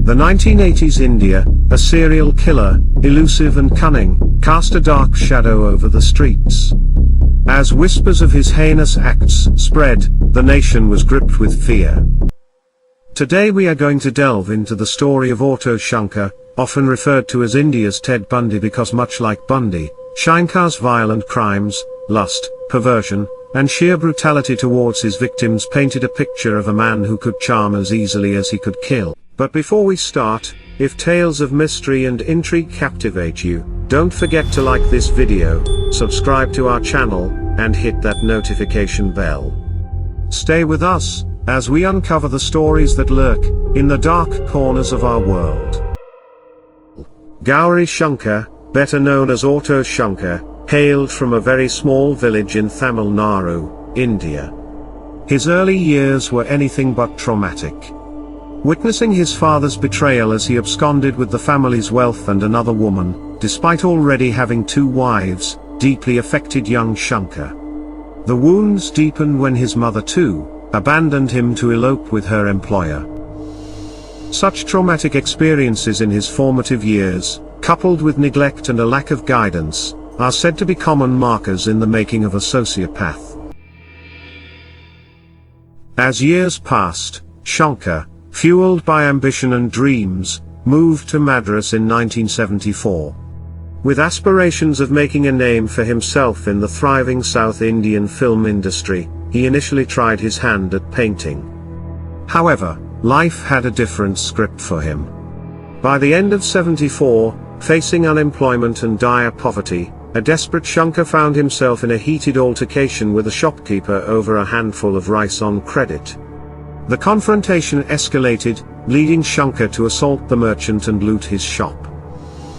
The 1980s India, a serial killer, elusive and cunning, cast a dark shadow over the streets. As whispers of his heinous acts spread, the nation was gripped with fear. Today we are going to delve into the story of Auto Shankar, often referred to as India's Ted Bundy because much like Bundy, Shankar's violent crimes, lust, perversion, and sheer brutality towards his victims painted a picture of a man who could charm as easily as he could kill. But before we start, if tales of mystery and intrigue captivate you, don't forget to like this video, subscribe to our channel, and hit that notification bell. Stay with us, as we uncover the stories that lurk in the dark corners of our world. Gauri Shankar, better known as Auto Shankar, hailed from a very small village in Tamil Nadu, India. His early years were anything but traumatic. Witnessing his father's betrayal as he absconded with the family's wealth and another woman, despite already having 2 wives, deeply affected young Shankar. The wounds deepened when his mother too abandoned him to elope with her employer. Such traumatic experiences in his formative years, coupled with neglect and a lack of guidance, are said to be common markers in the making of a sociopath. As years passed, Shankar, fueled by ambition and dreams, moved to Madras in 1974. With aspirations of making a name for himself in the thriving South Indian film industry, he initially tried his hand at painting. However, life had a different script for him. By the end of '74, facing unemployment and dire poverty, a desperate Shankar found himself in a heated altercation with a shopkeeper over a handful of rice on credit. The confrontation escalated, leading Shankar to assault the merchant and loot his shop.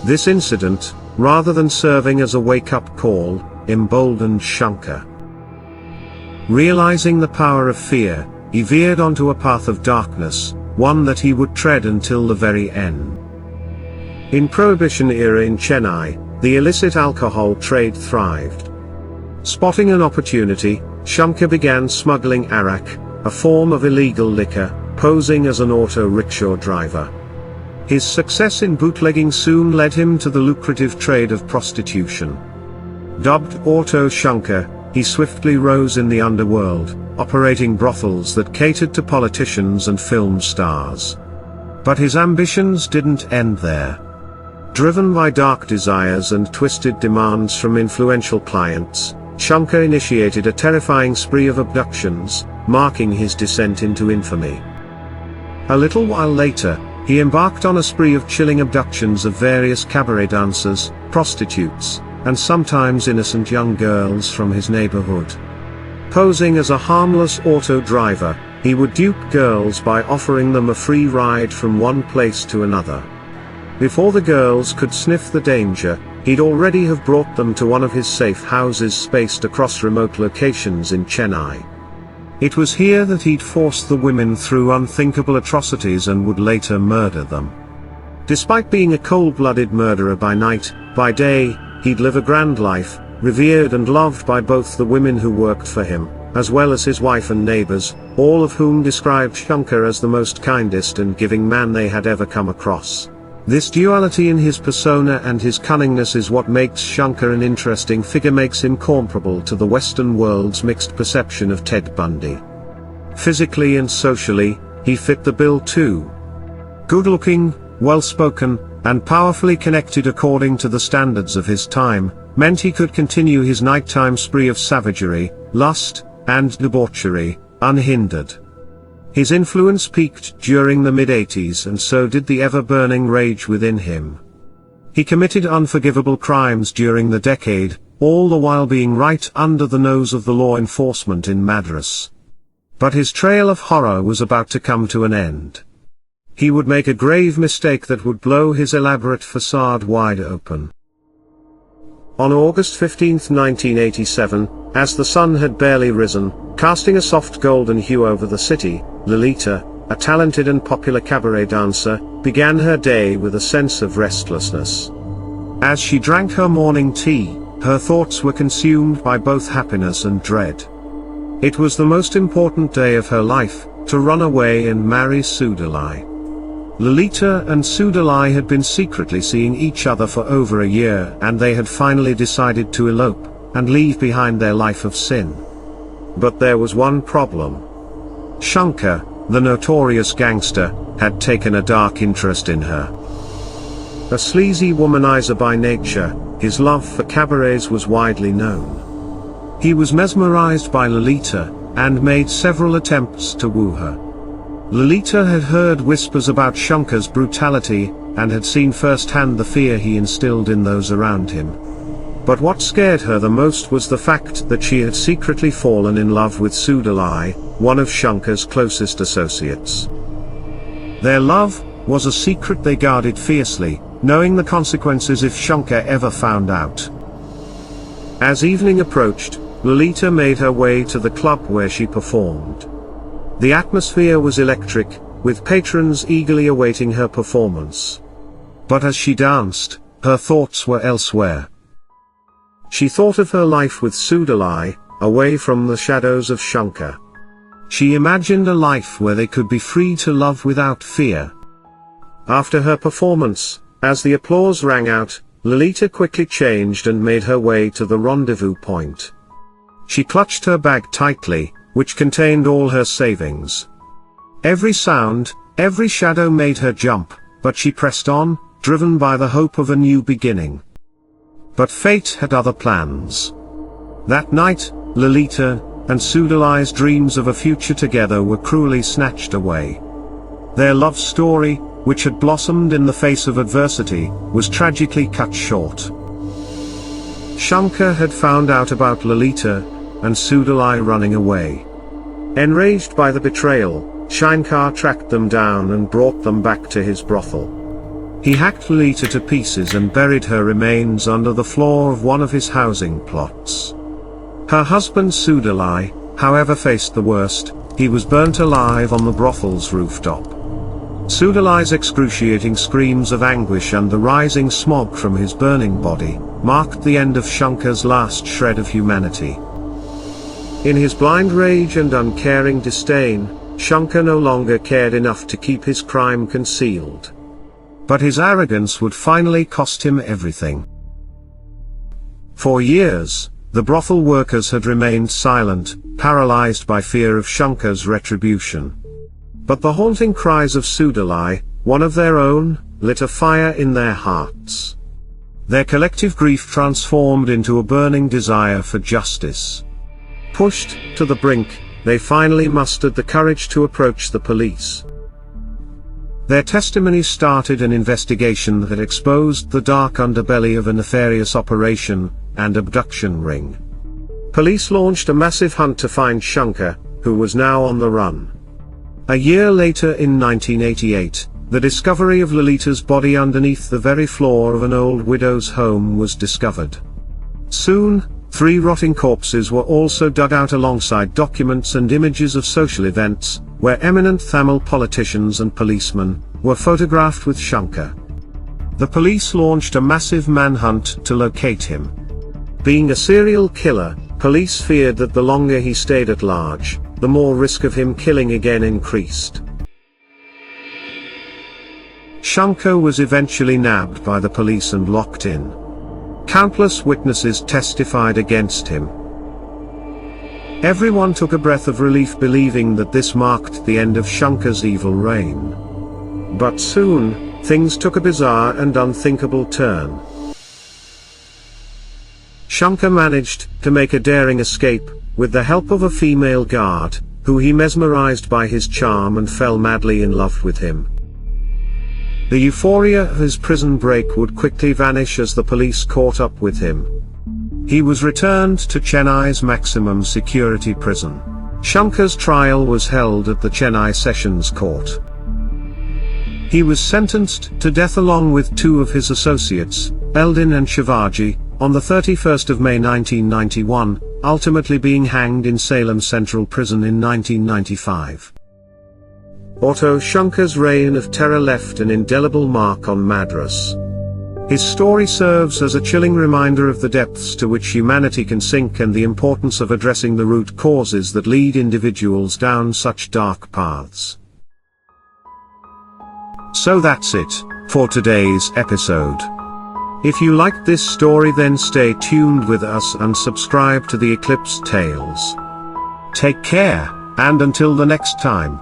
This incident, rather than serving as a wake-up call, emboldened Shankar. Realizing the power of fear, he veered onto a path of darkness, one that he would tread until the very end. In Prohibition era in Chennai, the illicit alcohol trade thrived. Spotting an opportunity, Shankar began smuggling arak, a form of illegal liquor, posing as an auto-rickshaw driver. His success in bootlegging soon led him to the lucrative trade of prostitution. Dubbed Auto Shankar, he swiftly rose in the underworld, operating brothels that catered to politicians and film stars. But his ambitions didn't end there. Driven by dark desires and twisted demands from influential clients, Shankar initiated a terrifying spree of abductions, marking his descent into infamy. A little while later, he embarked on a spree of chilling abductions of various cabaret dancers, prostitutes, and sometimes innocent young girls from his neighborhood. Posing as a harmless auto driver, he would dupe girls by offering them a free ride from one place to another. Before the girls could sniff the danger, he'd already have brought them to one of his safe houses spaced across remote locations in Chennai. It was here that he'd force the women through unthinkable atrocities and would later murder them. Despite being a cold-blooded murderer by night, by day, he'd live a grand life, revered and loved by both the women who worked for him, as well as his wife and neighbors, all of whom described Shankar as the most kindest and giving man they had ever come across. This duality in his persona and his cunningness is what makes Shankar an interesting figure, makes him comparable to the Western world's mixed perception of Ted Bundy. Physically and socially, he fit the bill too. Good-looking, well-spoken, and powerfully connected according to the standards of his time, meant he could continue his nighttime spree of savagery, lust, and debauchery, unhindered. His influence peaked during the mid-80s, and so did the ever-burning rage within him. He committed unforgivable crimes during the decade, all the while being right under the nose of the law enforcement in Madras. But his trail of horror was about to come to an end. He would make a grave mistake that would blow his elaborate facade wide open. On August 15, 1987, as the sun had barely risen, casting a soft golden hue over the city, Lolita, a talented and popular cabaret dancer, began her day with a sense of restlessness. As she drank her morning tea, her thoughts were consumed by both happiness and dread. It was the most important day of her life, to run away and marry Sudalai. Lolita and Sudalai had been secretly seeing each other for over a year, and they had finally decided to elope, and leave behind their life of sin. But there was one problem. Shankar, the notorious gangster, had taken a dark interest in her. A sleazy womanizer by nature, his love for cabarets was widely known. He was mesmerized by Lolita, and made several attempts to woo her. Lolita had heard whispers about Shankar's brutality, and had seen firsthand the fear he instilled in those around him. But what scared her the most was the fact that she had secretly fallen in love with Sudalai, one of Shankar's closest associates. Their love was a secret they guarded fiercely, knowing the consequences if Shankar ever found out. As evening approached, Lolita made her way to the club where she performed. The atmosphere was electric, with patrons eagerly awaiting her performance. But as she danced, her thoughts were elsewhere. She thought of her life with Sudalai, away from the shadows of Shankar. She imagined a life where they could be free to love without fear. After her performance, as the applause rang out, Lolita quickly changed and made her way to the rendezvous point. She clutched her bag tightly, which contained all her savings. Every sound, every shadow made her jump, but she pressed on, driven by the hope of a new beginning. But fate had other plans. That night, Lolita and Sudalai's dreams of a future together were cruelly snatched away. Their love story, which had blossomed in the face of adversity, was tragically cut short. Shankar had found out about Lolita and Sudalai running away. Enraged by the betrayal, Shankar tracked them down and brought them back to his brothel. He hacked Lolita to pieces and buried her remains under the floor of one of his housing plots. Her husband Sudalai, however, faced the worst. He was burnt alive on the brothel's rooftop. Sudalai's excruciating screams of anguish and the rising smog from his burning body marked the end of Shankar's last shred of humanity. In his blind rage and uncaring disdain, Shankar no longer cared enough to keep his crime concealed. But his arrogance would finally cost him everything. For years, the brothel workers had remained silent, paralyzed by fear of Shankar's retribution. But the haunting cries of Sudalai, one of their own, lit a fire in their hearts. Their collective grief transformed into a burning desire for justice. Pushed to the brink, they finally mustered the courage to approach the police. Their testimony started an investigation that exposed the dark underbelly of a nefarious operation and abduction ring. Police launched a massive hunt to find Shankar, who was now on the run. A year later, in 1988, the discovery of Lolita's body underneath the very floor of an old widow's home was discovered. Soon, 3 rotting corpses were also dug out alongside documents and images of social events, where eminent Tamil politicians and policemen were photographed with Shankar. The police launched a massive manhunt to locate him. Being a serial killer, police feared that the longer he stayed at large, the more risk of him killing again increased. Shankar was eventually nabbed by the police and locked in. Countless witnesses testified against him. Everyone took a breath of relief, believing that this marked the end of Shankar's evil reign. But soon, things took a bizarre and unthinkable turn. Shankar managed to make a daring escape, with the help of a female guard, who he mesmerized by his charm and fell madly in love with him. The euphoria of his prison break would quickly vanish as the police caught up with him. He was returned to Chennai's maximum security prison. Shankar's trial was held at the Chennai Sessions Court. He was sentenced to death along with 2 of his associates, Eldin and Shivaji, on the 31st of May 1991, ultimately being hanged in Salem Central Prison in 1995. Auto Shankar's reign of terror left an indelible mark on Madras. His story serves as a chilling reminder of the depths to which humanity can sink and the importance of addressing the root causes that lead individuals down such dark paths. So that's it, for today's episode. If you liked this story, then stay tuned with us and subscribe to the Eclipse Tales. Take care, and until the next time.